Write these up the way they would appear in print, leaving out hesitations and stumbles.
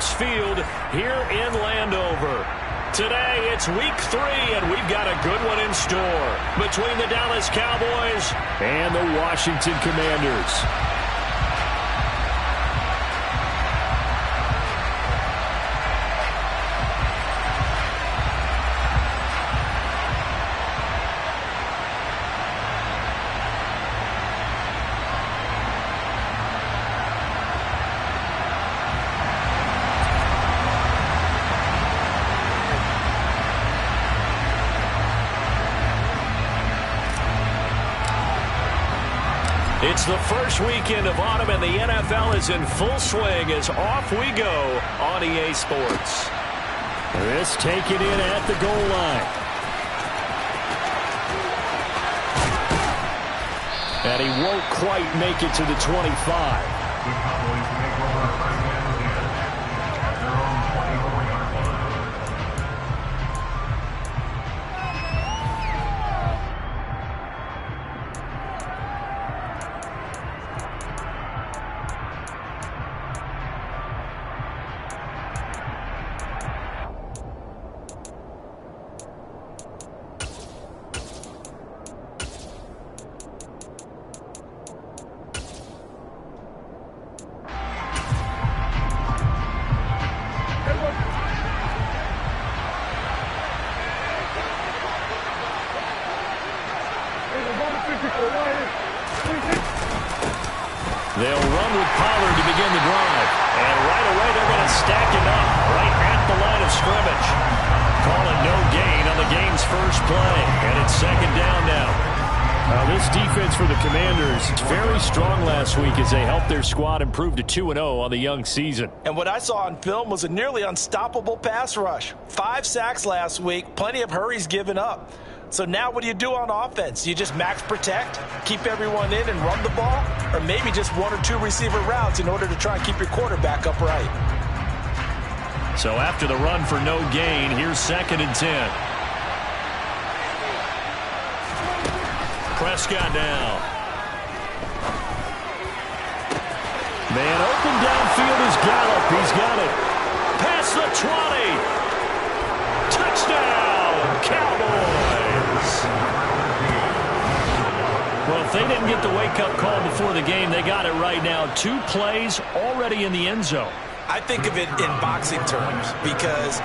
Field here in Landover. Today, it's week 3, and we've got a good one in store between the Dallas Cowboys and the Washington Commanders. It's the first weekend of autumn, and the NFL is in full swing as off we go on EA Sports. This taken in at the goal line. And he won't quite make it to the 25. They'll run with Pollard to begin the drive. And right away, they're going to stack him up right at the line of scrimmage. Call it no gain on the game's first play. And it's second down now. This defense for the Commanders is very strong last week as they helped their squad improve to 2-0 on the young season. And what I saw on film was a nearly unstoppable pass rush. 5 sacks last week, plenty of hurries given up. So now what do you do on offense? You just max protect, keep everyone in and run the ball, or maybe just 1 or 2 receiver routes in order to try and keep your quarterback upright. So after the run for no gain, here's 2nd and 10. Prescott now. Man open downfield is Gallup. He's got it. Past the 20. Touchdown, Cowboys. Well, if they didn't get the wake-up call before the game, they got it right now. 2 plays already in the end zone. I think of it in boxing terms because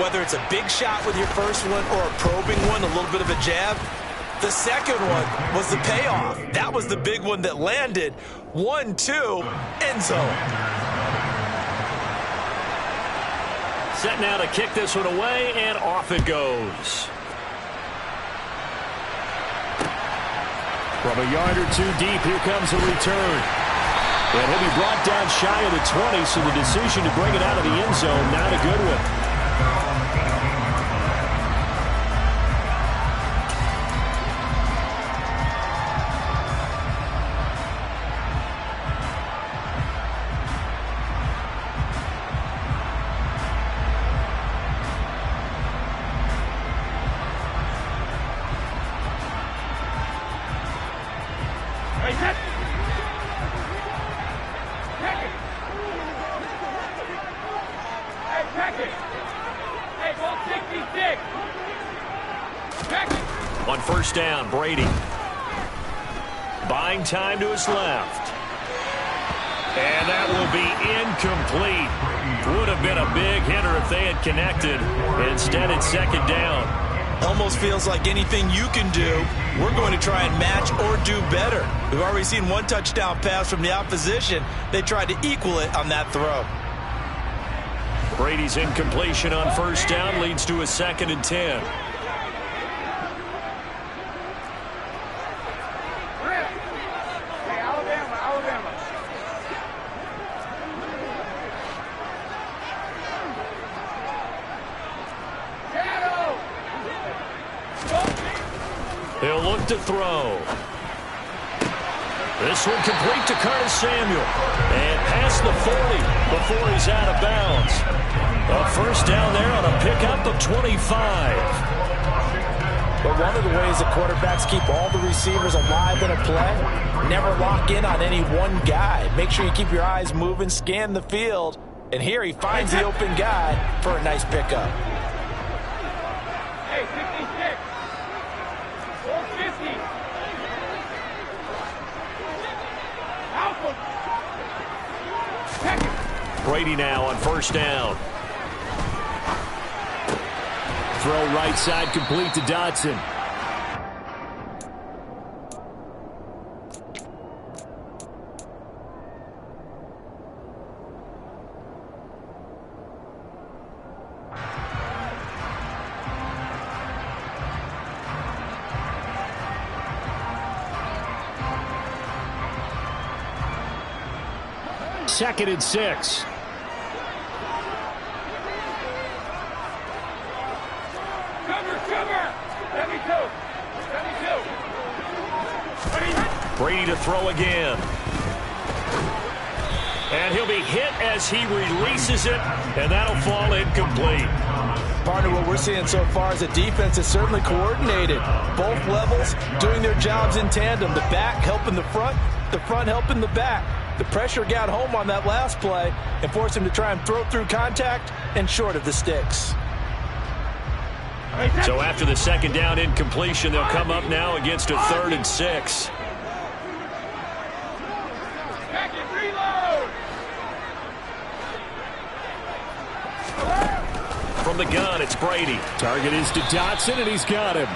whether it's a big shot with your first one or a probing one, a little bit of a jab, the second one was the payoff. That was the big one that landed. 1-2, end zone. Set now to kick this one away, and off it goes. From a yard or 2 deep, here comes a return. And he'll be brought down shy of the 20, so the decision to bring it out of the end zone, not a good one. On first down, Brady. Buying time to his left. And that will be incomplete. Would have been a big hitter if they had connected. Instead, it's 2nd down. Almost feels like anything you can do, we're going to try and match or do better. We've already seen 1 touchdown pass from the opposition. They tried to equal it on that throw. Brady's incompletion on first down leads to a 2nd and 10. He'll look to throw. This one complete to Curtis Samuel. And past the 40 before he's out of bounds. A first down there on a pickup of 25. But one of the ways that quarterbacks keep all the receivers alive in a play, never lock in on any one guy. Make sure you keep your eyes moving, scan the field, And here he finds the open guy for a nice pickup. Hey, 56. 450. Alpha. Brady now on first down. Throw right side complete to Dotson. Second and 6. Brady to throw again. And he'll be hit as he releases it, and that'll fall incomplete. Partner, what we're seeing so far is the defense is certainly coordinated. Both levels doing their jobs in tandem. The back helping the front helping the back. The pressure got home on that last play and forced him to try and throw through contact and short of the sticks. So after the second down incompletion, they'll come up now against a 3rd and 6. From the gun, it's Brady. Target is to Dotson, and he's got him.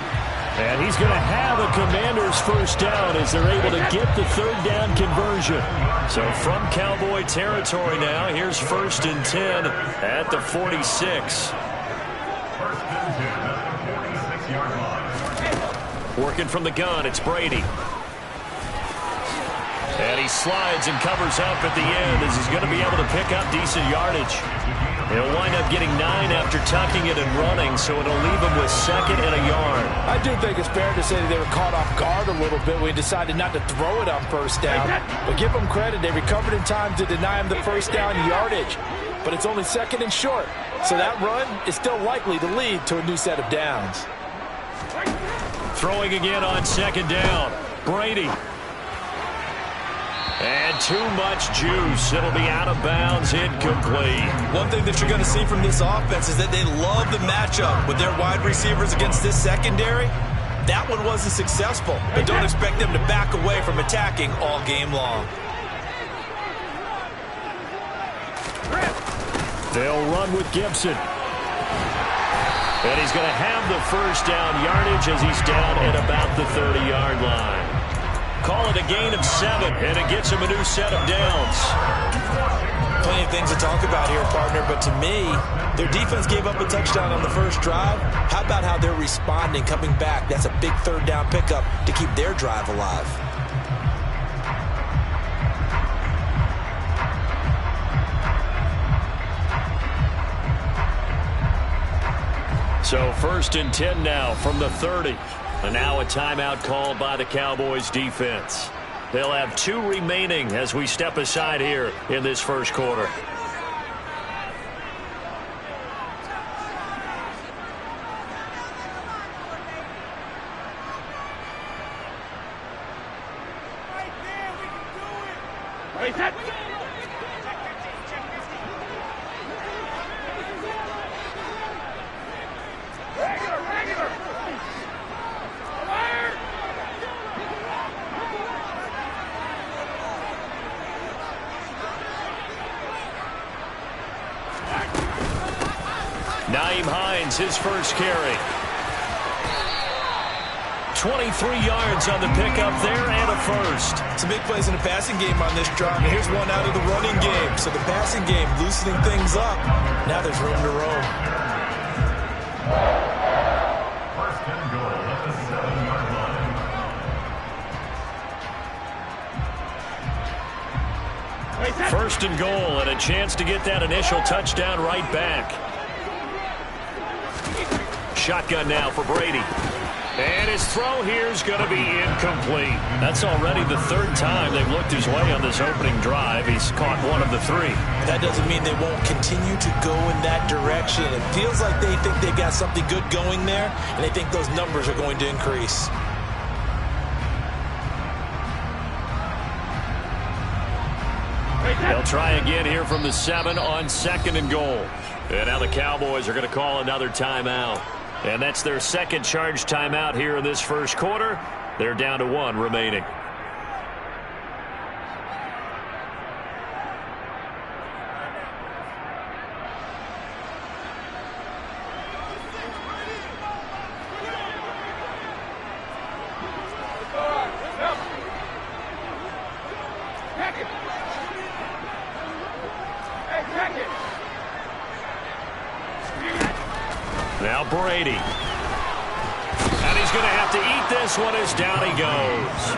And he's going to have a Commanders first down as they're able to get the 3rd down conversion. So from Cowboy territory now, here's 1st and 10 at the 46. Working from the gun, it's Brady. And he slides and covers up at the end as he's going to be able to pick up decent yardage. He'll wind up getting 9 after tucking it and running, so it'll leave him with 2nd and a yard. I do think it's fair to say that they were caught off guard a little bit when he decided not to throw it on first down. But give them credit, they recovered in time to deny him the first down yardage. But it's only 2nd and short, so that run is still likely to lead to a new set of downs. Throwing again on 2nd down, Brady. And too much juice. It'll be out of bounds, incomplete. One thing that you're going to see from this offense is that they love the matchup with their wide receivers against this secondary. That one wasn't successful, but don't expect them to back away from attacking all game long. They'll run with Gibson. And he's going to have the first down yardage as he's down at about the 30-yard line. Call it a gain of 7, and it gets him a new set of downs. Plenty of things to talk about here, partner, but to me, their defense gave up a touchdown on the first drive. How about how they're responding, coming back? That's a big 3rd down pickup to keep their drive alive. So 1st and 10 now from the 30. And now a timeout called by the Cowboys defense. They'll have 2 remaining as we step aside here in this first quarter. His first carry. 23 yards on the pickup there and a first. Some big plays in the passing game on this drive. And here's one out of the running game. So the passing game loosening things up. Now there's room to roam. First and goal at the 7-yard line. First and goal, and a chance to get that initial touchdown right back. Shotgun now for Brady. And his throw here is going to be incomplete. That's already the 3rd time they've looked his way on this opening drive. He's caught 1 of the 3. That doesn't mean they won't continue to go in that direction. It feels like they think they've got something good going there, and they think those numbers are going to increase. They'll try again here from the 7 on 2nd and goal. And now the Cowboys are going to call another timeout. And that's their second charge timeout here in this first quarter. They're down to 1 remaining. Now Brady. And he's going to have to eat this one as down he goes.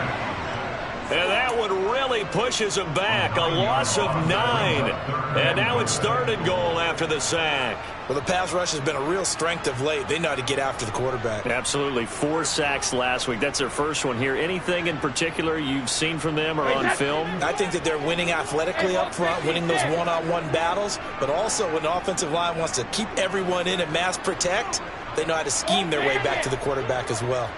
And that one really pushes him back. A loss of 9. And now it's 3rd and goal after the sack. Well, the pass rush has been a real strength of late. They know how to get after the quarterback. Absolutely. 4 sacks last week. That's their first one here. Anything in particular you've seen from them or on film? I think that they're winning athletically up front, winning those one-on-one battles, but also when the offensive line wants to keep everyone in and mass protect, they know how to scheme their way back to the quarterback as well.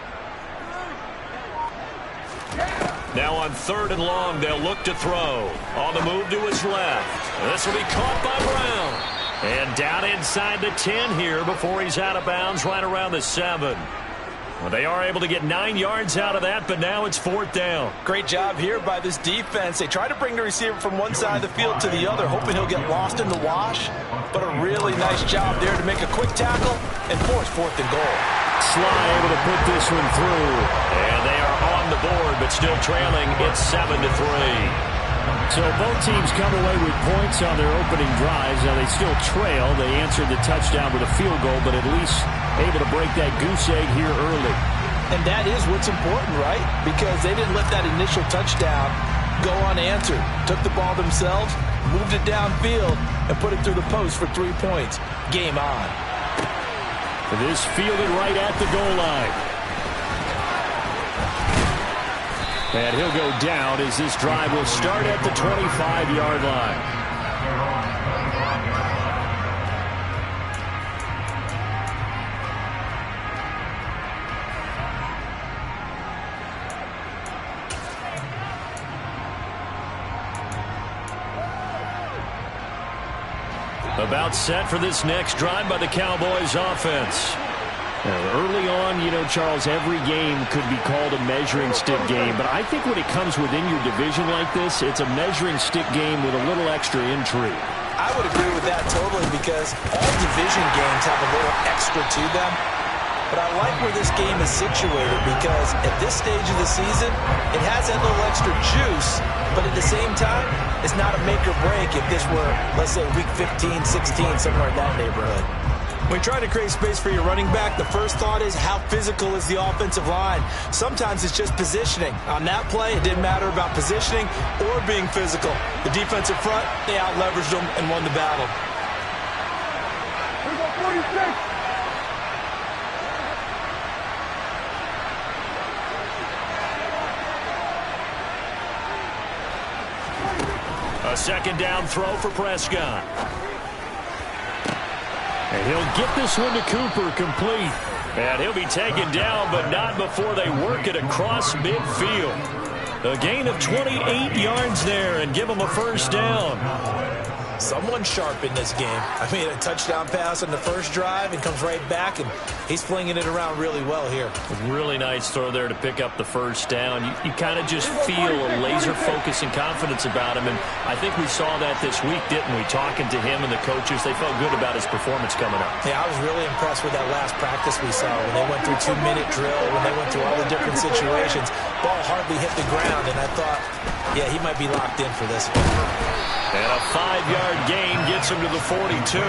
Now on 3rd and long, they'll look to throw. On the move to his left. This will be caught by Brown. And down inside the 10 here before he's out of bounds right around the 7. Well, they are able to get 9 yards out of that, but now it's 4th down. Great job here by this defense. They try to bring the receiver from one side of the field to the other, hoping he'll get lost in the wash. But a really nice job there to make a quick tackle and force 4th and goal. Sly able to put this one through. And they are on the board, but still trailing. It's 7-3. So both teams come away with points on their opening drives. Now they still trail. They answered the touchdown with a field goal, but at least able to break that goose egg here early. And that is what's important, right? Because they didn't let that initial touchdown go unanswered. Took the ball themselves, moved it downfield, and put it through the post for 3 points. Game on. This fielded right at the goal line. And he'll go down as this drive will start at the 25-yard line. About set for this next drive by the Cowboys offense. Early on, you know, Charles, every game could be called a measuring stick game. But I think when it comes within your division like this, it's a measuring stick game with a little extra intrigue. I would agree with that totally because all division games have a little extra to them. But I like where this game is situated because at this stage of the season, it has that little extra juice. But at the same time, it's not a make or break if this were, let's say, week 15, 16, somewhere in that neighborhood. When trying to create space for your running back, the first thought is how physical is the offensive line. Sometimes it's just positioning. On that play, it didn't matter about positioning or being physical. The defensive front, they out-leveraged them and won the battle. We got 46. A second down throw for Prescott. And he'll get this one to Cooper, complete. And he'll be taken down, but not before they work it across midfield. A gain of 28 yards there and give him a first down. Someone sharp in this game. I mean, a touchdown pass on the first drive and comes right back, and he's flinging it around really well here. Really nice throw there to pick up the first down. You kind of just feel a laser focus and confidence about him, and I think we saw that this week, didn't we? Talking to him and the coaches, they felt good about his performance coming up. Yeah, I was really impressed with that last practice we saw when they went through 2-minute drill, when they went through all the different situations. Ball hardly hit the ground, and I thought, yeah, he might be locked in for this one. And a 5-yard gain gets him to the 42.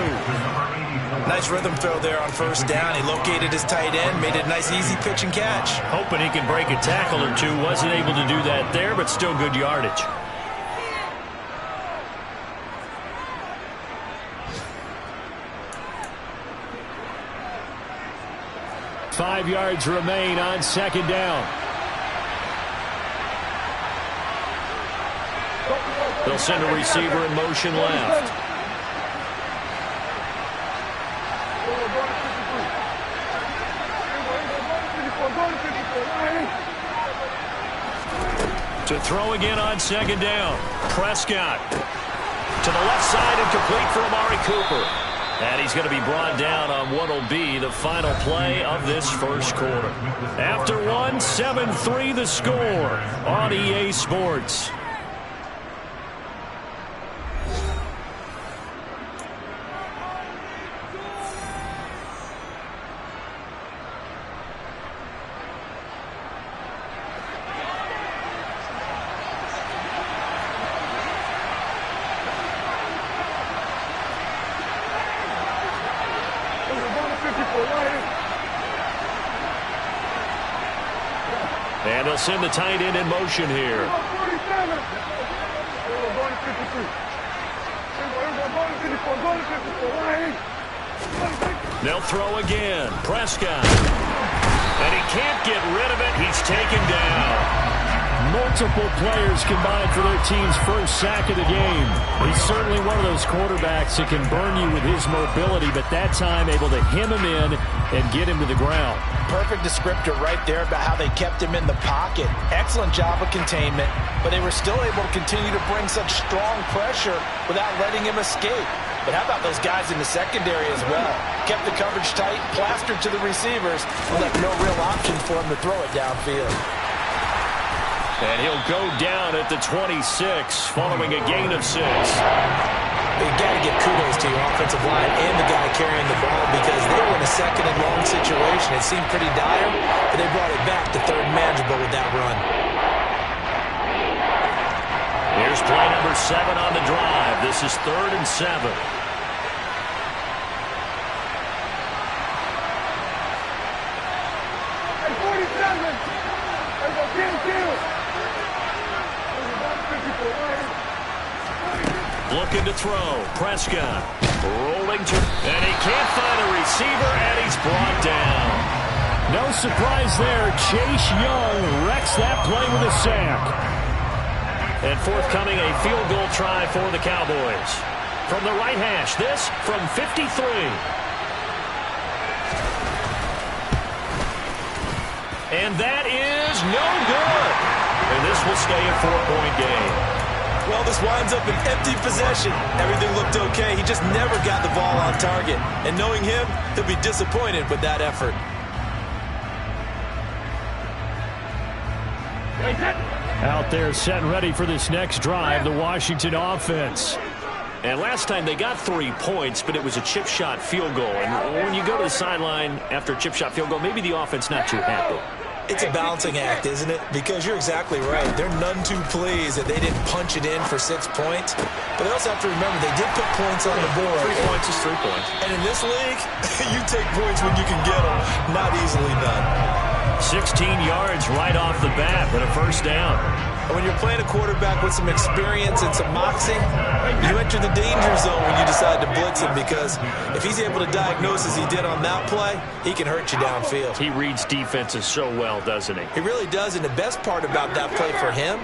Nice rhythm throw there on first down. He located his tight end, made it a nice easy pitch and catch. Hoping he can break a tackle or two. Wasn't able to do that there, but still good yardage. Five yards remain on second down. They'll send a receiver in motion left. To throw again on second down. Prescott. To the left side and complete for Amari Cooper. And he's going to be brought down on what will be the final play of this first quarter. After one, 7-3 the score on EA Sports. And they'll send the tight end in motion here. They'll throw again. Prescott. And he can't get rid of it. He's taken down. Multiple players combined for their team's first sack of the game. He's certainly one of those quarterbacks that can burn you with his mobility, but that time able to hem him in and get him to the ground. Perfect descriptor right there about how they kept him in the pocket. Excellent job of containment, but they were still able to continue to bring such strong pressure without letting him escape. But how about those guys in the secondary as well? Kept the coverage tight, plastered to the receivers, and left no real option for him to throw it downfield. And he'll go down at the 26, following a gain of 6. You've got to give kudos to your offensive line and the guy carrying the ball because they were in a second and long situation. It seemed pretty dire, but they brought it back to third manageable with that run. Here's play number 7 on the drive. This is 3rd and 7. Looking to throw. Prescott rolling to, and he can't find a receiver, and he's brought down. No surprise there. Chase Young wrecks that play with a sack. And forthcoming a field goal try for the Cowboys. From the right hash, this from 53. And that is no good. And this will stay a 4-point game. Well, this winds up an empty possession. Everything looked okay. He just never got the ball on target. And knowing him, he'll be disappointed with that effort. Out there set and ready for this next drive, the Washington offense. And last time they got 3 points, but it was a chip shot field goal. And when you go to the sideline after a chip shot field goal, maybe the offense not too happy. It's a balancing act, isn't it? Because you're exactly right. They're none too pleased that they didn't punch it in for 6 points. But they also have to remember they did put points on the board. 3 points is 3 points. And in this league, you take points when you can get them. Not easily done. 16 yards right off the bat, but a first down. And when you're playing a quarterback with some experience and some moxie, you enter the danger zone when you decide to blitz him because if he's able to diagnose as he did on that play, he can hurt you downfield. He reads defenses so well, doesn't he? He really does, and the best part about that play for him,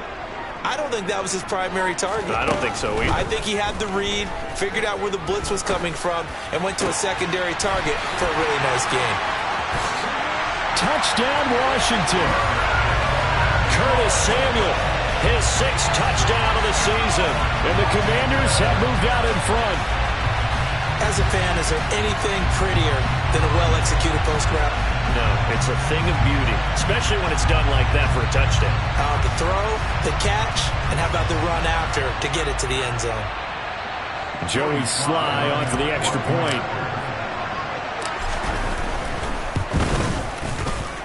I don't think that was his primary target. I don't think so either. I think he had the read, figured out where the blitz was coming from, and went to a secondary target for a really nice game. Touchdown, Washington. Curtis Samuel, his 6th touchdown of the season. And the Commanders have moved out in front. As a fan, is there anything prettier than a well-executed post route? No, it's a thing of beauty, especially when it's done like that for a touchdown. The throw, the catch, and how about the run after to get it to the end zone? Joey Sly on for the extra point.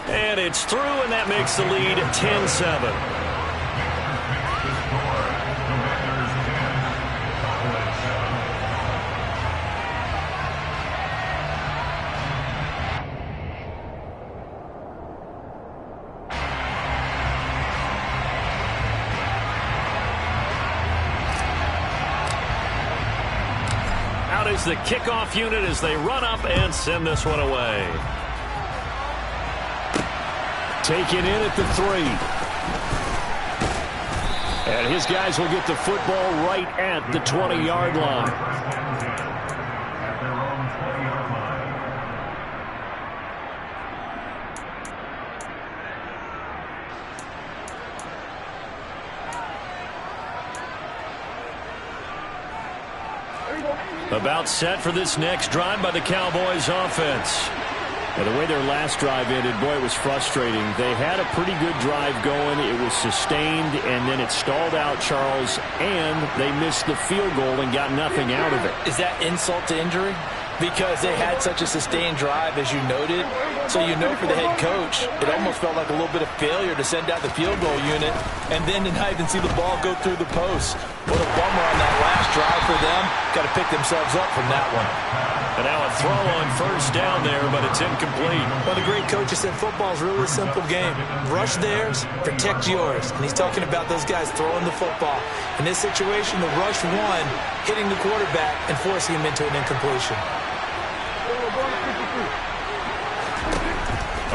And it's through, and that makes the lead 10-7. Out is the kickoff unit as they run up and send this one away. Taken in at the 3. And his guys will get the football right at the 20-yard line. At their own 20-yard line. About set for this next drive by the Cowboys offense. And the way their last drive ended, boy, it was frustrating. They had a pretty good drive going. It was sustained, and then it stalled out, Charles, and they missed the field goal and got nothing out of it. Is that insult to injury? Because they had such a sustained drive, as you noted. So you know for the head coach, it almost felt like a little bit of failure to send out the field goal unit and then to not even see the ball go through the post. What a bummer on that last drive for them. Got to pick themselves up from that one. And now a throw on first down there, but it's incomplete. Well, the great coach has said football is really a simple game. Rush theirs, protect yours. And he's talking about those guys throwing the football. In this situation, the rush won, hitting the quarterback and forcing him into an incompletion.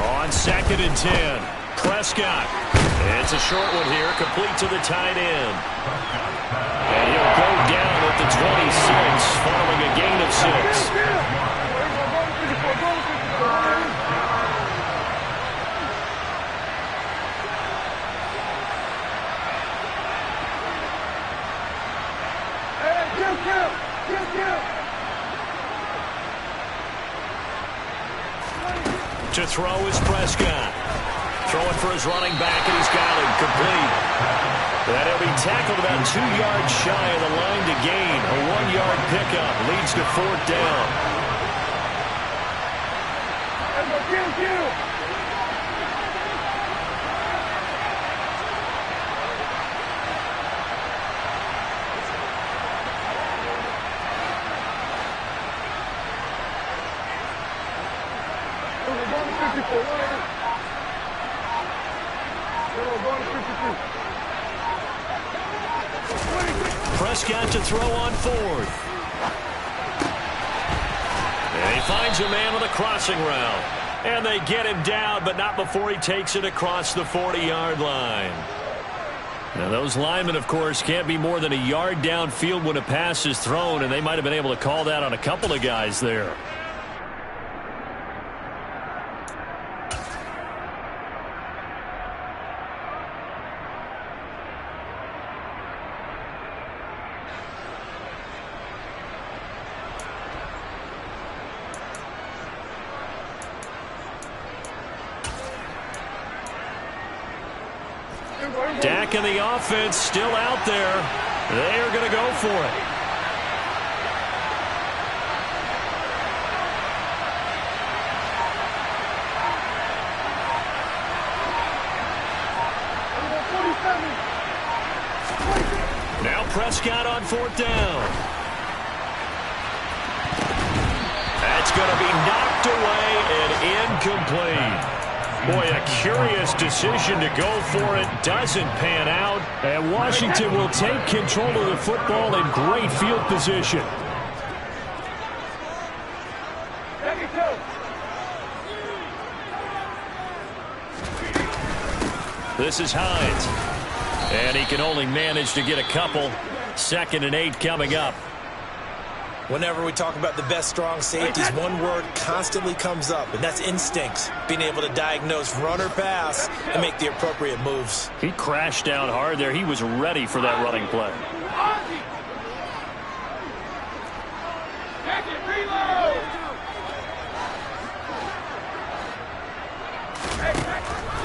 On 2nd and 10, Prescott. It's a short one here, complete to the tight end. And he'll go down at the 26, following a gain of 6. To throw is Prescott. Throwing for his running back, and he's got him complete. And he'll be tackled about 2 yards shy of the line to gain. A 1-yard pickup leads to 4th down. Prescott to throw on 4th. And he finds a man with a crossing route. And they get him down, but not before he takes it across the 40-yard line. Now, those linemen, of course, can't be more than a yard downfield when a pass is thrown, and they might have been able to call that on a couple of guys there. Dak and the offense still out there. They are going to go for it. Now Prescott on 4th down. That's going to be knocked away and incomplete. Boy, a curious decision to go for it. Doesn't pan out. And Washington will take control of the football in great field position. This is Hines. And he can only manage to get a couple. 2nd and 8 coming up. Whenever we talk about the best strong safeties, one word constantly comes up, and that's instincts. Being able to diagnose run or pass and make the appropriate moves. He crashed down hard there. He was ready for that running play.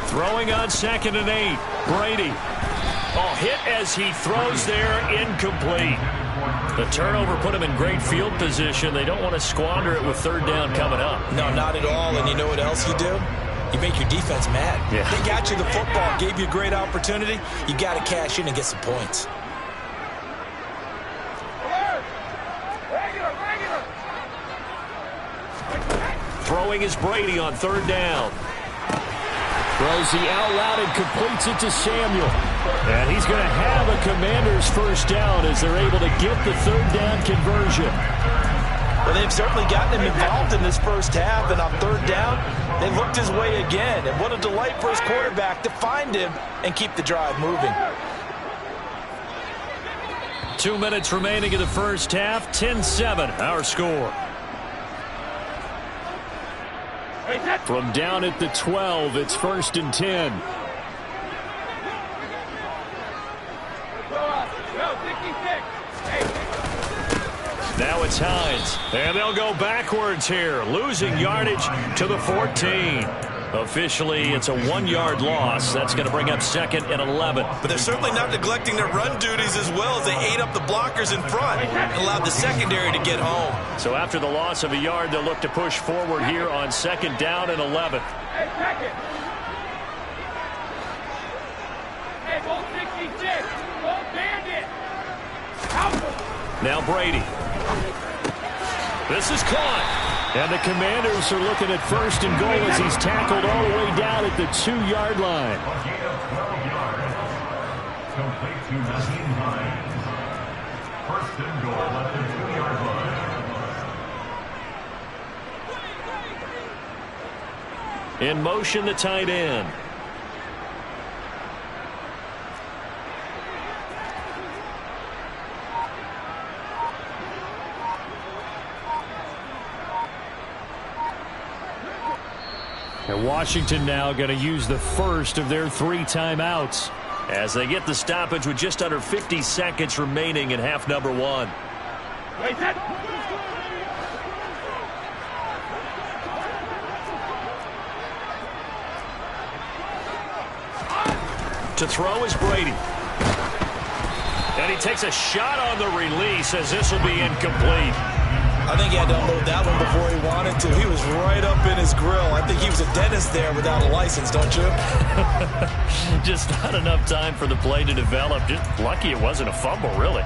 Throwing on 2nd and 8. Brady. Oh, hit as he throws there, incomplete. The turnover put him in great field position. They don't want to squander it with 3rd down coming up. No, not at all. And you know what else you do? You make your defense mad. Yeah. They got you the football, gave you a great opportunity. You got to cash in and get some points. Throwing is Brady on 3rd down. Throws the out route and completes it to Samuel. And he's going to have a Commander's first down as they're able to get the 3rd down conversion. Well, they've certainly gotten him involved in this first half, and on 3rd down, they looked his way again. And what a delight for his quarterback to find him and keep the drive moving. 2 minutes remaining in the first half. 10-7, our score. From down at the 12, it's 1st and 10. Now it's It's Hines. And they'll go backwards here, losing yardage to the 14. Officially, it's a 1-yard loss. That's going to bring up 2nd and 11. But they're certainly not neglecting their run duties as well as they ate up the blockers in front and allowed the secondary to get home. So after the loss of a yard, they'll look to push forward here on 2nd down and 11. Now Brady. This is caught. And the Commanders are looking at 1st and goal as he's tackled all the way down at the 2-yard line. A gain of 12 yards. Complete to Naheem Hines. 1st and goal at the 2-yard line. In motion, the tight end. And Washington now going to use the first of their 3 timeouts as they get the stoppage with just under 50 seconds remaining in half number 1. To throw is Brady. And he takes a shot on the release as this will be incomplete. I think he had to unload that one before he wanted to. He was right up in his grill. I think he was a dentist there without a license, don't you? Just not enough time for the play to develop. Just lucky it wasn't a fumble, really.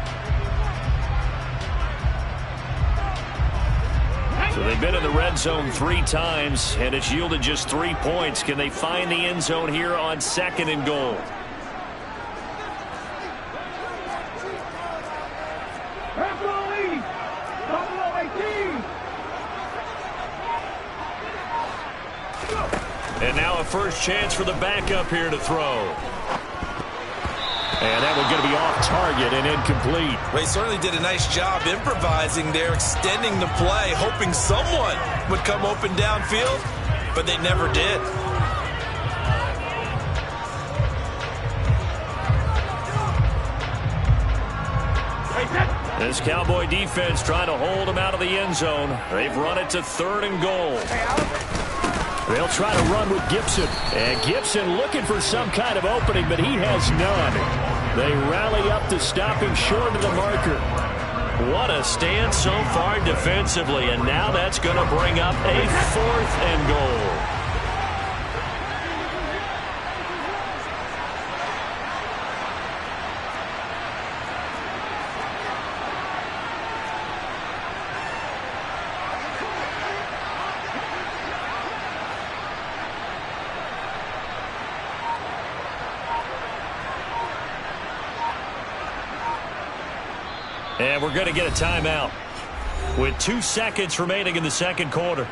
So they've been in the red zone 3 times, and it's yielded just 3 points. Can they find the end zone here on 2nd and goal? And now a first chance for the backup here to throw. And that one's going to be off target and incomplete. They certainly did a nice job improvising there, extending the play, hoping someone would come open downfield, but they never did. This Cowboy defense trying to hold them out of the end zone. They've run it to 3rd and goal. They'll try to run with Gibson. And Gibson looking for some kind of opening, but he has none. They rally up to stop him short of the marker. What a stand so far defensively, and now that's going to bring up a 4th and goal. And we're going to get a timeout with 2 seconds remaining in the 2nd quarter.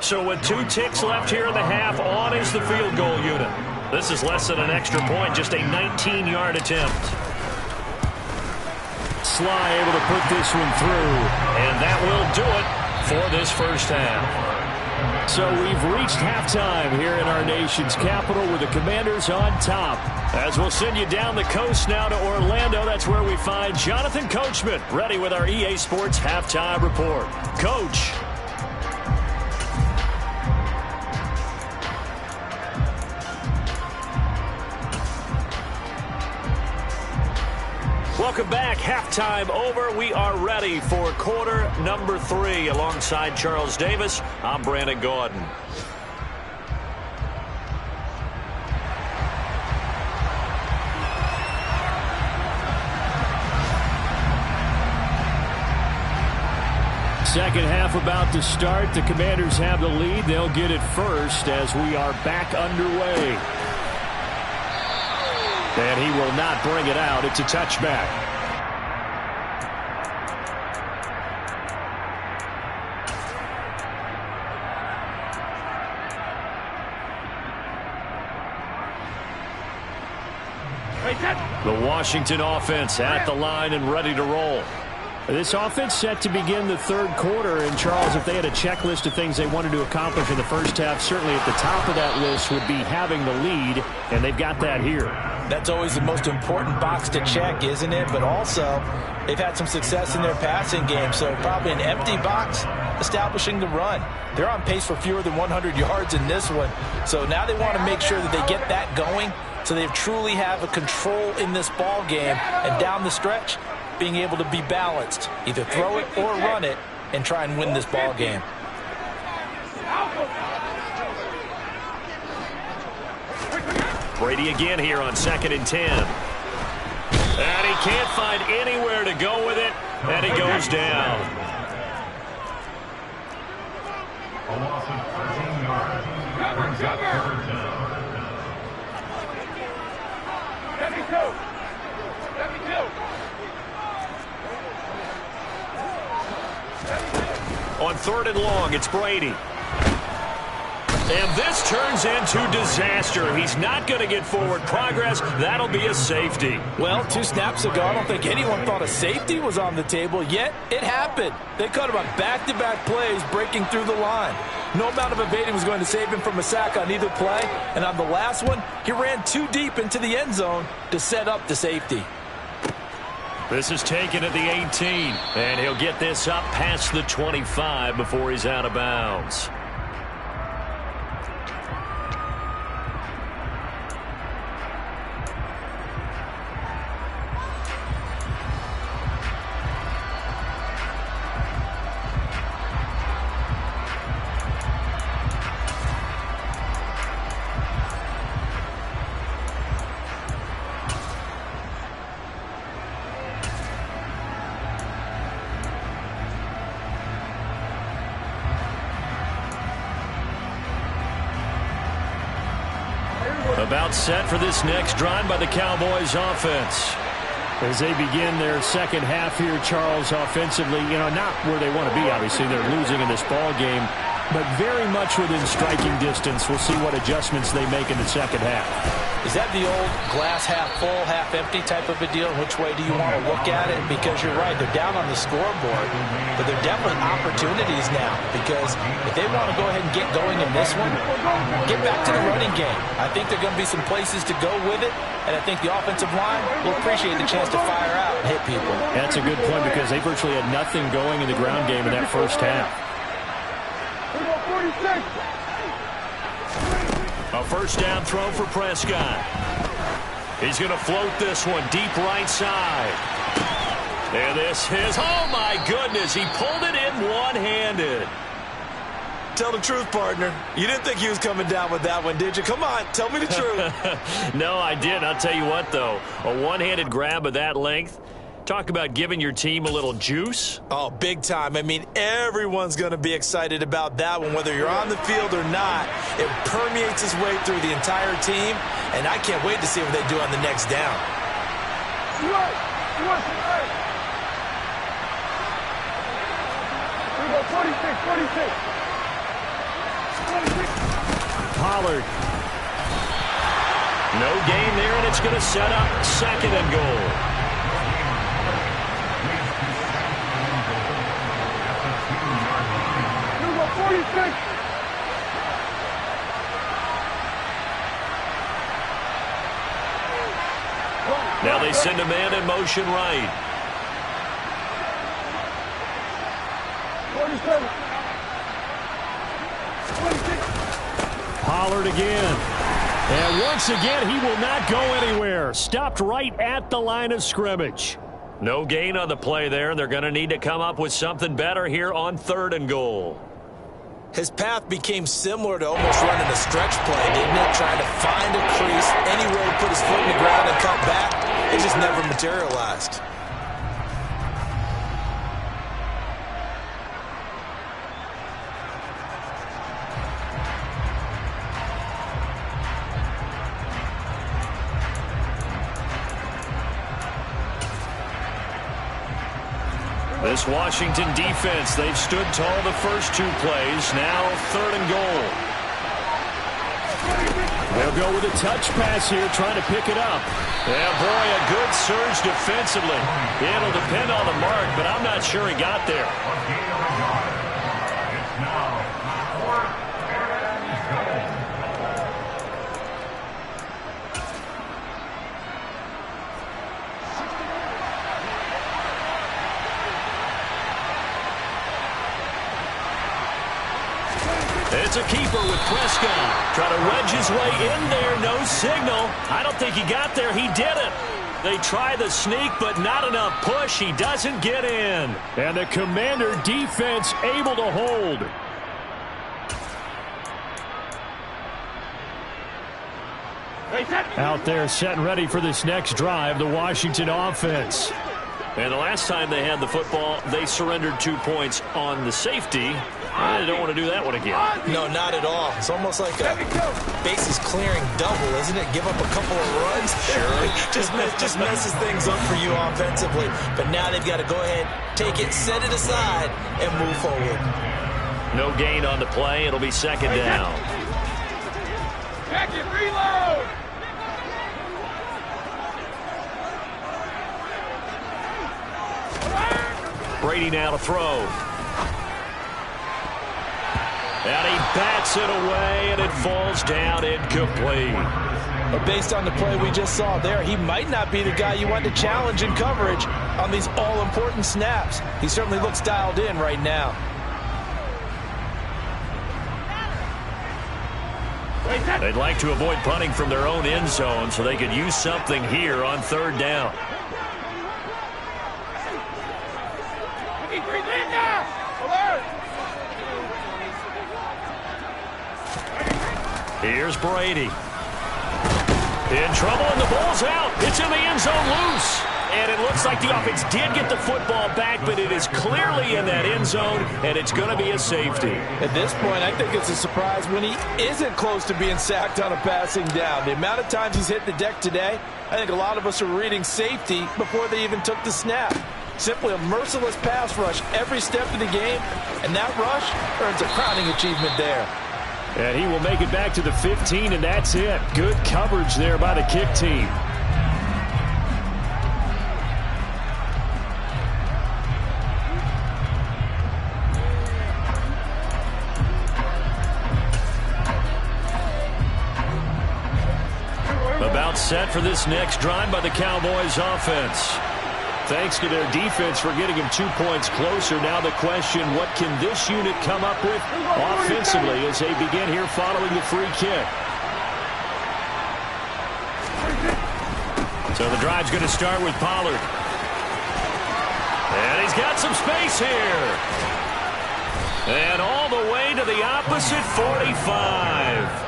So with 2 ticks left here in the half, on is the field goal unit. This is less than an extra point, just a 19-yard attempt. Sly able to put this one through, and that will do it for this first half. So we've reached halftime here in our nation's capital with the Commanders on top. As we'll send you down the coast now to Orlando, that's where we find Jonathan Coachman ready with our EA Sports halftime report. Coach. Welcome back. Halftime over. We are ready for quarter number 3. Alongside Charles Davis, I'm Brandon Gordon. Second half about to start. The Commanders have the lead. They'll get it first as we are back underway. And he will not bring it out. It's a touchback. The Washington offense at the line and ready to roll. This offense set to begin the third quarter. And, Charles, if they had a checklist of things they wanted to accomplish in the first half, certainly at the top of that list would be having the lead, and they've got that here. That's always the most important box to check, isn't it? But also, they've had some success in their passing game, so probably an empty box establishing the run. They're on pace for fewer than 100 yards in this one, so now they want to make sure that they get that going so they truly have a control in this ball game, and down the stretch, being able to be balanced, either throw it or run it, and try and win this ball game. Brady again here on 2nd and 10. And he can't find anywhere to go with it, and he goes down. A loss of 13 yards. Brings up 3rd down. On 3rd and long, it's Brady. And this turns into disaster. He's not going to get forward progress. That'll be a safety. Well, 2 snaps ago, I don't think anyone thought a safety was on the table, yet it happened. They cut him on back-to-back plays, breaking through the line. No amount of evading was going to save him from a sack on either play. And on the last one, he ran too deep into the end zone to set up the safety. This is taken at the 18, and he'll get this up past the 25 before he's out of bounds. About set for this next drive by the Cowboys offense. As they begin their second half here, Charles, offensively, not where they want to be, obviously. They're losing in this ball game, but very much within striking distance. We'll see what adjustments they make in the second half. Is that the old glass half full, half empty type of a deal? Which way do you want to look at it? Because you're right, they're down on the scoreboard, but they're definitely opportunities now. Because if they want to go ahead and get going in this one, get back to the running game. I think there are going to be some places to go with it, and I think the offensive line will appreciate the chance to fire out and hit people. That's a good point because they virtually had nothing going in the ground game in that first half. A first down throw for Prescott. He's going to float this one deep right side. And this is, oh my goodness, he pulled it in one-handed. Tell the truth, partner. You didn't think he was coming down with that one, did you? Come on, tell me the truth. No, I didn't. I'll tell you what, though. A one-handed grab of that length. Talk about giving your team a little juice. Oh, big time. I mean, everyone's going to be excited about that one, whether you're on the field or not. It permeates its way through the entire team, and I can't wait to see what they do on the next down. Pollard. No gain there, and it's going to set up 2nd and goal. Now they send a man in motion right. Pollard again. And once again, he will not go anywhere. Stopped right at the line of scrimmage. No gain on the play there, and they're going to need to come up with something better here on 3rd and goal. His path became similar to almost running a stretch play, didn't it? Trying to find a crease, anywhere to put his foot in the ground and cut back. It just never materialized. This Washington defense, they've stood tall the first 2 plays. Now 3rd and goal. They'll go with a touch pass here, trying to pick it up. Yeah, boy, a good surge defensively. It'll depend on the mark, but I'm not sure he got there. It's now 4th and goal. It's a keeper with Prescott. Trying to wedge his way in there. No signal. I don't think he got there. He didn't. They try the sneak, but not enough push. He doesn't get in. And the Commander defense able to hold. Out there set and ready for this next drive, the Washington offense. And the last time they had the football, they surrendered 2 points on the safety. They don't want to do that one again. No, not at all. It's almost like a bases clearing double, isn't it? Give up a couple of runs. Sure. just messes things up for you offensively. But now they've got to go ahead, take it, set it aside, and move forward. No gain on the play. It'll be second down. Back it, reload! Brady now to throw. And he bats it away, and it falls down incomplete. But based on the play we just saw there, he might not be the guy you want to challenge in coverage on these all-important snaps. He certainly looks dialed in right now. They'd like to avoid punting from their own end zone so they could use something here on third down. Here's Brady. In trouble, and the ball's out. It's in the end zone loose. And it looks like the offense did get the football back, but it is clearly in that end zone, and it's going to be a safety. At this point, I think it's a surprise when he isn't close to being sacked on a passing down. The amount of times he's hit the deck today, I think a lot of us are reading safety before they even took the snap. Simply a merciless pass rush every step of the game, and that rush earns a crowning achievement there. And he will make it back to the 15, and that's it. Good coverage there by the kick team. About set for this next drive by the Cowboys offense. Thanks to their defense for getting him 2 points closer. Now the question, what can this unit come up with offensively as they begin here following the free kick? So the drive's going to start with Pollard. And he's got some space here. And all the way to the opposite 45.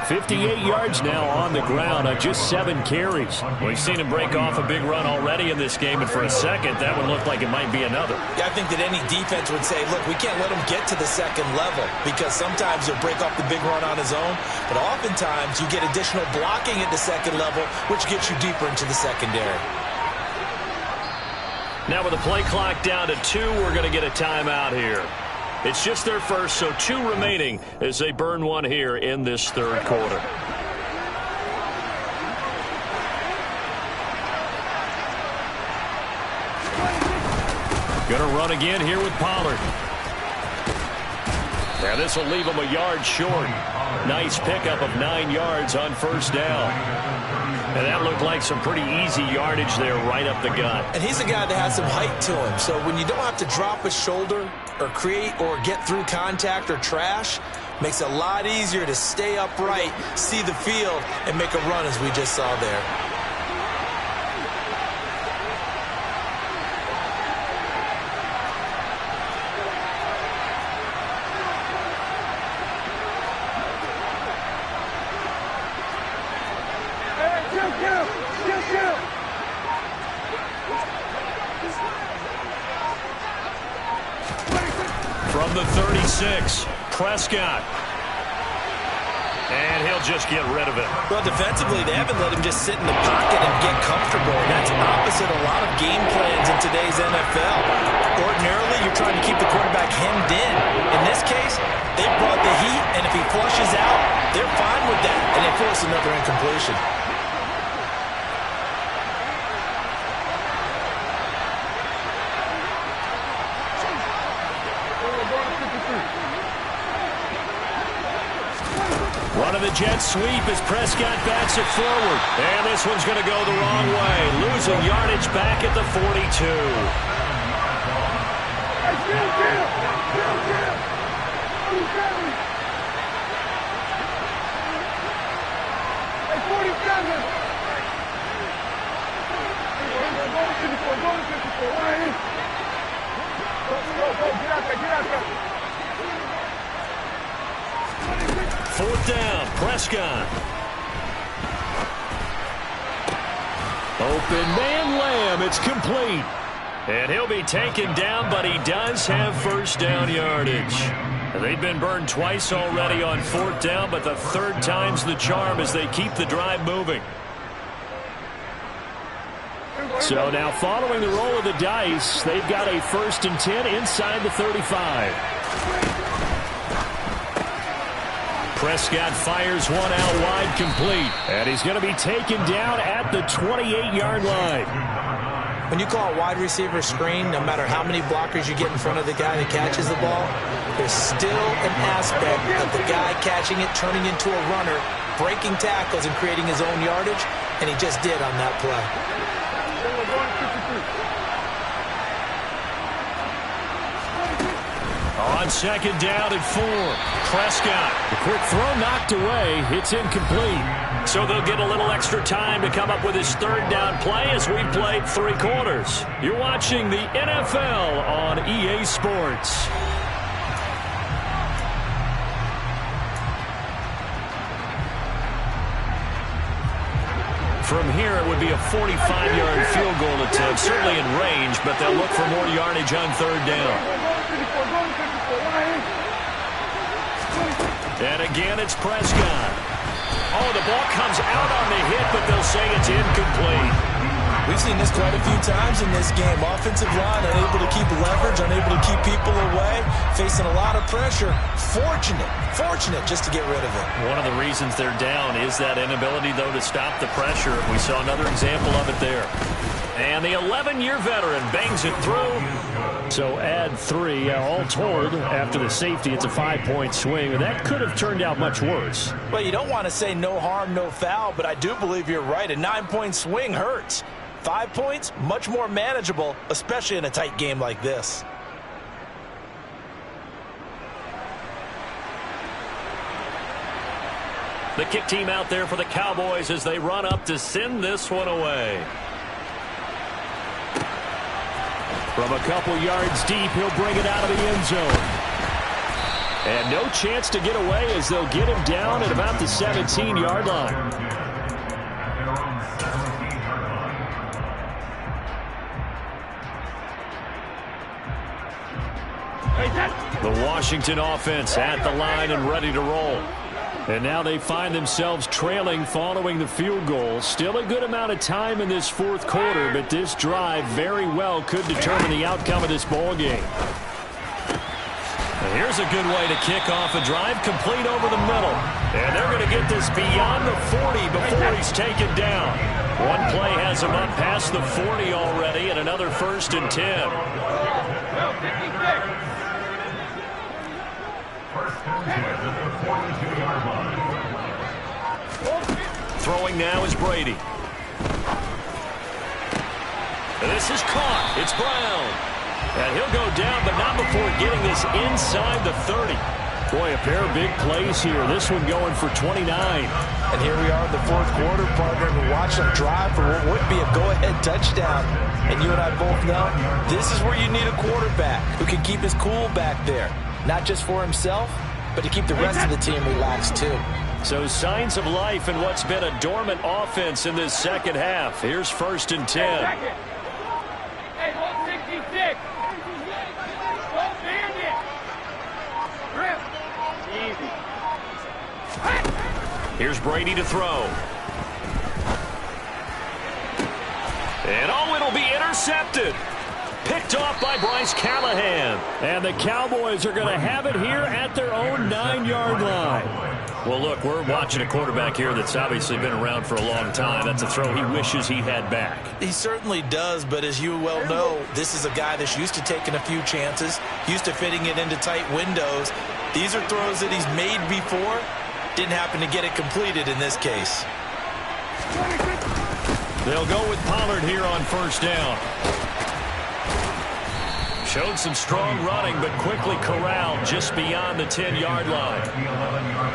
58 yards now on the ground on just 7 carries. We've seen him break off a big run already in this game, and for a second, that one looked like it might be another. Yeah, I think that any defense would say, look, we can't let him get to the second level, because sometimes he'll break off the big run on his own, but oftentimes you get additional blocking at the second level, which gets you deeper into the secondary. Now with the play clock down to 2, we're going to get a timeout here. It's just their first, so 2 remaining as they burn one here in this third quarter. Going to run again here with Pollard. Now this will leave him a yard short. Nice pickup of 9 yards on first down. And that looked like some pretty easy yardage there right up the gut. And he's a guy that has some height to him. So when you don't have to drop a shoulder or create or get through contact or trash, makes it a lot easier to stay upright, see the field, and make a run as we just saw there. From the 36, Prescott. And he'll just get rid of it. Well, defensively, they haven't let him just sit in the pocket and get comfortable. That's opposite opposite a lot of game plans in today's NFL. Ordinarily, you're trying to keep the quarterback hemmed in. In this case, they brought the heat, and if he flushes out, they're fine with that, and they force another incompletion. One of the Jets sweep as Prescott bats it forward. And this one's going to go the wrong way. Losing yardage back at the 42. Fourth down, Prescott. Open man Lamb, it's complete. And he'll be taken down, but he does have first down yardage. They've been burned twice already on fourth down, but the third time's the charm as they keep the drive moving. So now following the roll of the dice, they've got a 1st and 10 inside the 35. Prescott fires one out wide, complete. And he's going to be taken down at the 28-yard line. When you call a wide receiver screen, no matter how many blockers you get in front of the guy that catches the ball, there's still an aspect of the guy catching it, turning into a runner, breaking tackles and creating his own yardage, and he just did on that play. On second down and 4, Prescott. The quick throw knocked away. It's incomplete. So they'll get a little extra time to come up with his third down play as we've played 3 quarters. You're watching the NFL on EA Sports. From here, it would be a 45-yard field goal attempt, certainly in range, but they'll look for more yardage on third down. And again, it's Prescott. Oh, the ball comes out on the hit, but they'll say it's incomplete. We've seen this quite a few times in this game. Offensive line unable to keep leverage, unable to keep people away, facing a lot of pressure. Fortunate just to get rid of it. One of the reasons they're down is that inability, though, to stop the pressure. We saw another example of it there. And the 11-year veteran bangs it through. So add 3, all told, after the safety, it's a 5-point swing. And that could have turned out much worse. Well, you don't want to say no harm, no foul, but I do believe you're right. A 9-point swing hurts. 5 points, much more manageable, especially in a tight game like this. The kick team out there for the Cowboys as they run up to send this one away. From a couple yards deep, he'll bring it out of the end zone. And no chance to get away as they'll get him down at about the 17-yard line. The Washington offense at the line and ready to roll. And now they find themselves trailing following the field goal. Still a good amount of time in this fourth quarter, but this drive very well could determine the outcome of this ball game. And here's a good way to kick off a drive, complete over the middle. And they're going to get this beyond the 40 before he's taken down. One play has him up past the 40 already, and another 1st and 10. Throwing now is Brady. And this is caught. It's Brown. And he'll go down, but not before getting this inside the 30. Boy, a pair of big plays here. This one going for 29. And here we are in the fourth quarter, partner, and watch them drive for what would be a go-ahead touchdown. And you and I both know this is where you need a quarterback who can keep his cool back there. Not just for himself, but to keep the rest of the team relaxed too. So signs of life in what's been a dormant offense in this second half. Here's 1st and 10. Hey, 166. Don't stand it. Grip. Easy. Here's Brady to throw. And oh, it'll be intercepted. Picked off by Bryce Callahan. And the Cowboys are going to have it here at their own 9-yard line. Well, look, we're watching a quarterback here that's obviously been around for a long time. That's a throw he wishes he had back. He certainly does, but as you well know, this is a guy that's used to taking a few chances, used to fitting it into tight windows. These are throws that he's made before. Didn't happen to get it completed in this case. They'll go with Pollard here on first down. Showed some strong running, but quickly corralled just beyond the 10-yard line.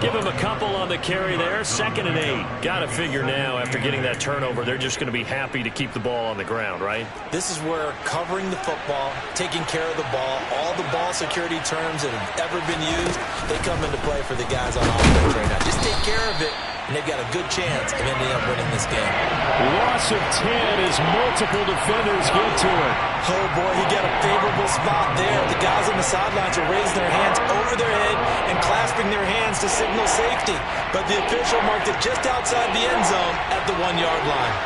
Give him a couple on the carry there. 2nd and 8. Got to figure now, after getting that turnover, they're just going to be happy to keep the ball on the ground, right? This is where covering the football, taking care of the ball, all the ball security terms that have ever been used, they come into play for the guys on offense right now. Just take care of it, and they've got a good chance of ending up winning this game. Loss of 10 as multiple defenders get to it. Oh, boy, he got a favorable spot there. The guys on the sidelines are raising their hands over their head and clasping their hands to signal safety. But the official marked it just outside the end zone at the 1-yard line.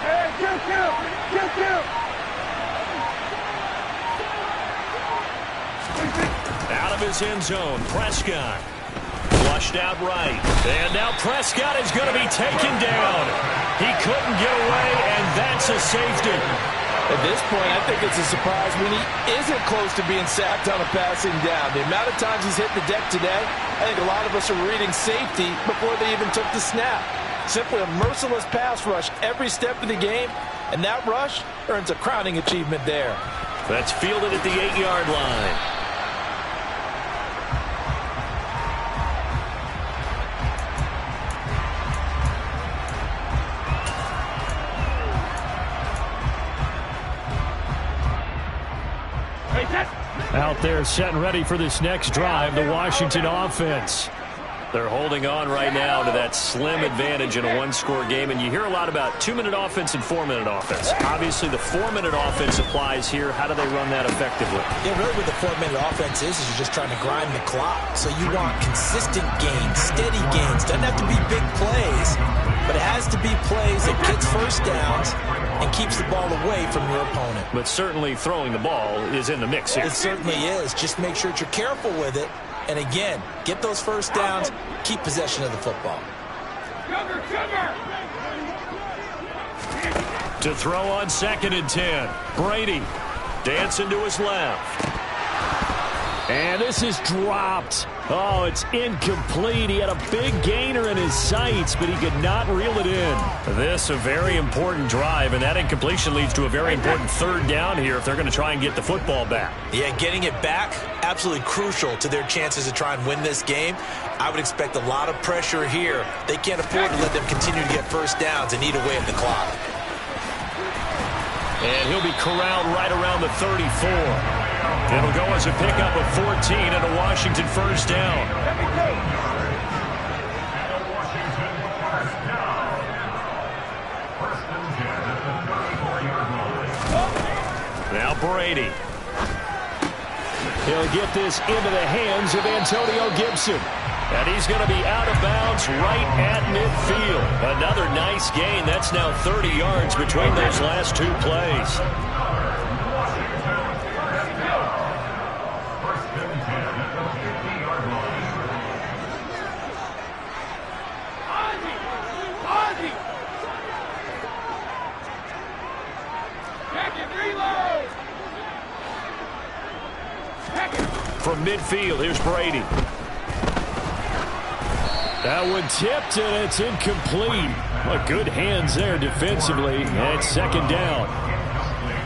Hey, kill. Out of his end zone, Prescott. Flushed out right. And now Prescott is going to be taken down. He couldn't get away, and that's a safety. At this point, I think it's a surprise when he isn't close to being sacked on a passing down. The amount of times he's hit the deck today, I think a lot of us are reading safety before they even took the snap. Simply a merciless pass rush every step of the game, and that rush earns a crowning achievement there. That's fielded at the 8-yard line. Out there setting ready for this next drive, the Washington offense. They're holding on right now to that slim advantage in a one-score game, and you hear a lot about 2-minute offense and 4-minute offense. Obviously, the 4-minute offense applies here. How do they run that effectively? Yeah, really what the 4-minute offense is you're just trying to grind the clock. So you want consistent gains, steady gains. Doesn't have to be big plays, but it has to be plays that gets first downs and keeps the ball away from your opponent. But certainly throwing the ball is in the mix here. It certainly is. Just make sure that you're careful with it. And again, get those first downs, keep possession of the football. To throw on 2nd and 10. Brady dancing to his left. And this is dropped. Oh, it's incomplete. He had a big gainer in his sights, but he could not reel it in. This a very important drive, and that incompletion leads to a very important 3rd down here if they're going to try and get the football back. Yeah, getting it back, absolutely crucial to their chances to try and win this game. I would expect a lot of pressure here. They can't afford to let them continue to get first downs and eat away at the clock. And he'll be corralled right around the 34. It'll go as a pickup of 14 and a Washington first down. Now Brady. He'll get this into the hands of Antonio Gibson. And he's going to be out of bounds right at midfield. Another nice gain. That's now 30 yards between those last 2 plays. From midfield, here's Brady. That one tipped, and it's incomplete. Well, good hands there defensively, and it's 2nd down.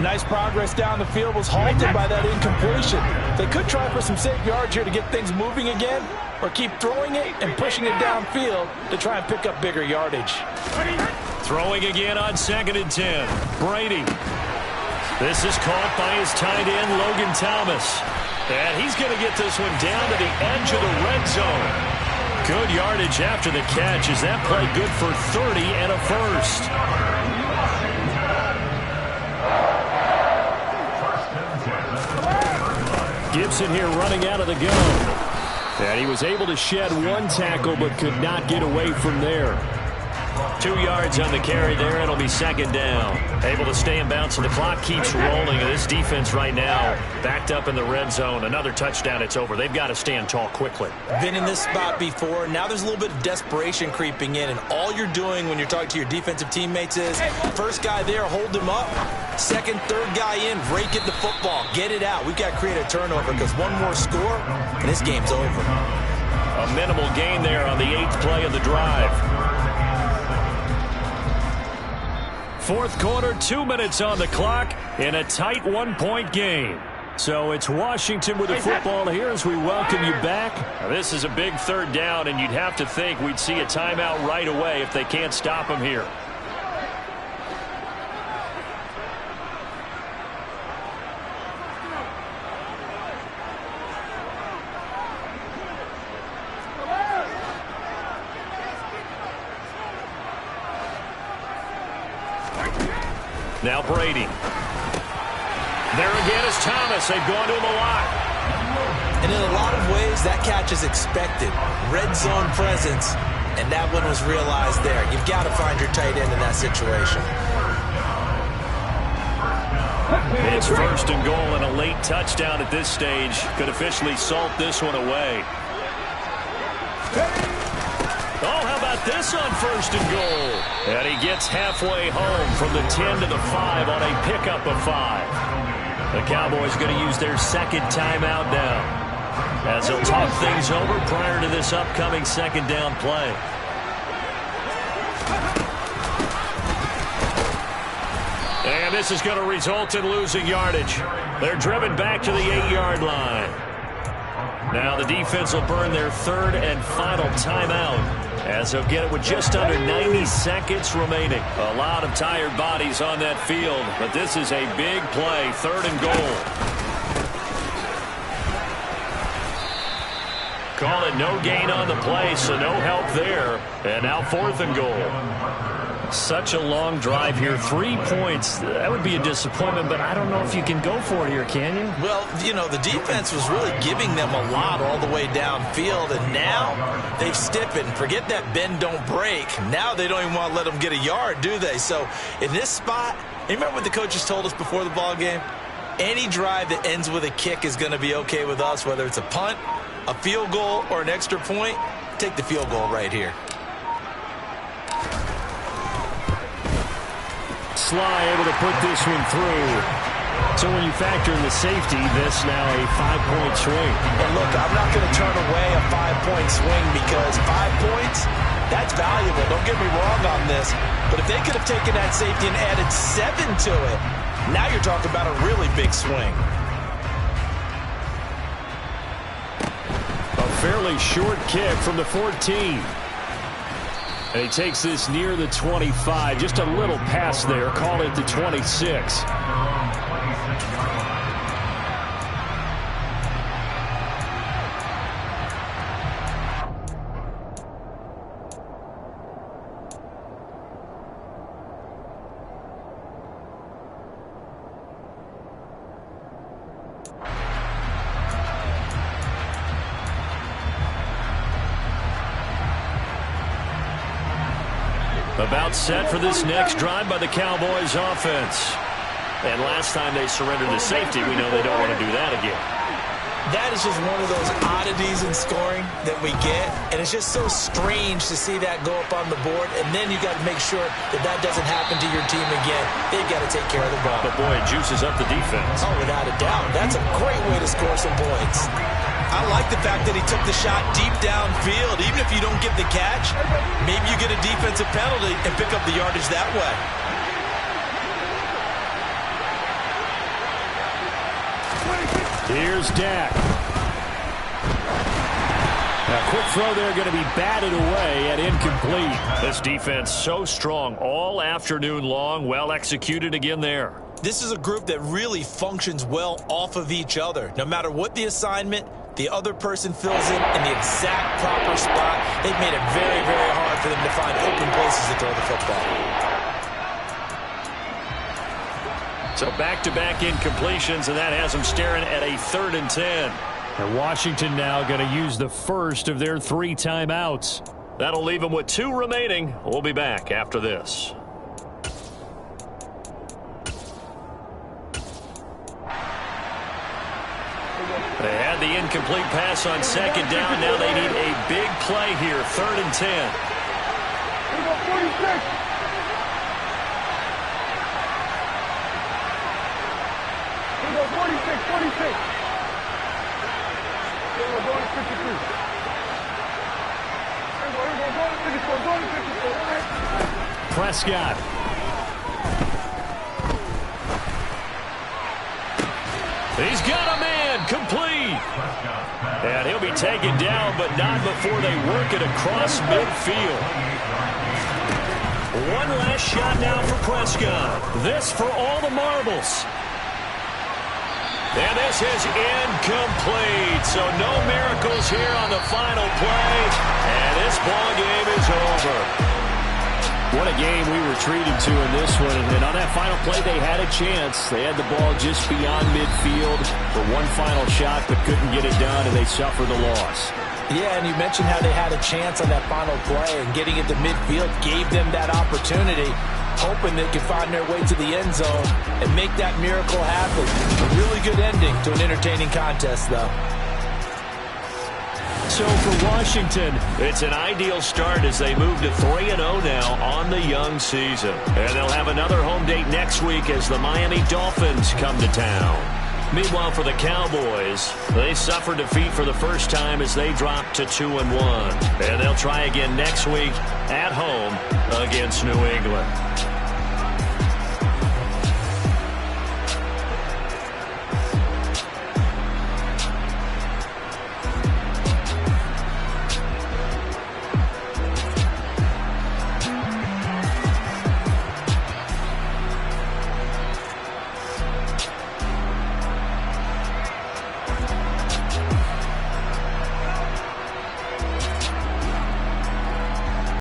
Nice progress down the field, was halted by that incompletion. They could try for some safe yards here to get things moving again, or keep throwing it and pushing it downfield to try and pick up bigger yardage. Throwing again on 2nd and 10. Brady. This is caught by his tight end, Logan Thomas. And he's going to get this one down to the edge of the red zone. Good yardage after the catch. Is that play good for 30 and a first? Gibson here running out of the gun. And he was able to shed one tackle but could not get away from there. 2 yards on the carry there. It'll be second down. Able to stay in bounds, and the clock keeps rolling. And this defense right now backed up in the red zone. Another touchdown, it's over. They've got to stand tall quickly. Been in this spot before. Now there's a little bit of desperation creeping in, and all you're doing when you're talking to your defensive teammates is first guy there, hold him up. Second, third guy in, rake it the football. Get it out. We've got to create a turnover because one more score, and this game's over. A minimal gain there on the 8th play of the drive. Fourth quarter, 2 minutes on the clock in a tight 1-point game. So it's Washington with the football here as we welcome you back. Now, this is a big third down, and you'd have to think we'd see a timeout right away if they can't stop them here. Now Brady. There again is Thomas. They've gone to him a lot. And in a lot of ways, that catch is expected. Red zone presence, and that one was realized there. You've got to find your tight end in that situation. It's first and goal, and a late touchdown at this stage could officially salt this one away. Oh, how about this on first and goal? And he gets halfway home from the 10 to the 5 on a pickup of 5. The Cowboys going to use their second timeout now, as they'll talk things over prior to this upcoming second down play. And this is going to result in losing yardage. They're driven back to the 8-yard line. Now the defense will burn their third and final timeout, as they'll get it with just under 90 seconds remaining. A lot of tired bodies on that field, but this is a big play, third and goal. Call it no gain on the play, so no help there. And now fourth and goal. Such a long drive here. 3 points. That would be a disappointment, but I don't know if you can go for it here, can you? Well, you know, the defense was really giving them a lot all the way downfield, and now they've stiffened. Forget that bend, don't break. Now they don't even want to let them get a yard, do they? So in this spot, you remember what the coaches told us before the ball game? Any drive that ends with a kick is going to be okay with us, whether it's a punt, a field goal, or an extra point. Take the field goal right here. Sly able to put this one through. So when you factor in the safety, this now a 5-point swing. And look, I'm not going to turn away a 5-point swing because 5 points, that's valuable. Don't get me wrong on this. But if they could have taken that safety and added 7 to it, now you're talking about a really big swing. A fairly short kick from the 14. And he takes this near the 25. Just a little pass there. Call it the 26. About set for this next drive by the Cowboys offense. And last time they surrendered to safety, we know they don't want to do that again. That is just one of those oddities in scoring that we get. And it's just so strange to see that go up on the board. And then you got to make sure that that doesn't happen to your team again. They've got to take care of the ball. But boy, it juices up the defense. Oh, without a doubt. That's a great way to score some points. I like the fact that he took the shot deep downfield. Even if you don't get the catch, maybe you get a defensive penalty and pick up the yardage that way. Here's Dak. A quick throw there, going to be batted away and incomplete. This defense so strong all afternoon long. Well executed again there. This is a group that really functions well off of each other. No matter what the assignment, the other person fills in the exact proper spot. They've made it very, very hard for them to find open places to throw the football. So back-to-back incompletions, and that has them staring at a 3rd and 10. And Washington now going to use the first of their 3 timeouts. That'll leave them with 2 remaining. We'll be back after this. They had the incomplete pass on second down. Now they need a big play here. 3rd and 10. Here we go, 46. Here we go, 46, 46. Here we go, going to 53. Here we go, going to 54, going to 54. Prescott. He's got a man, complete. And he'll be taken down, but not before they work it across midfield. One last shot now for Prescott. This for all the marbles. And this is incomplete. So no miracles here on the final play. And this ball game is over. What a game we were treated to in this one. And on that final play, they had a chance. They had the ball just beyond midfield for one final shot, but couldn't get it done, and they suffered the loss. Yeah, and you mentioned how they had a chance on that final play, and getting it to midfield gave them that opportunity, hoping they could find their way to the end zone and make that miracle happen. A really good ending to an entertaining contest, though. So for Washington, it's an ideal start as they move to 3-0 now on the young season. And they'll have another home date next week as the Miami Dolphins come to town. Meanwhile, for the Cowboys, they suffered defeat for the first time as they dropped to 2-1. And they'll try again next week at home against New England.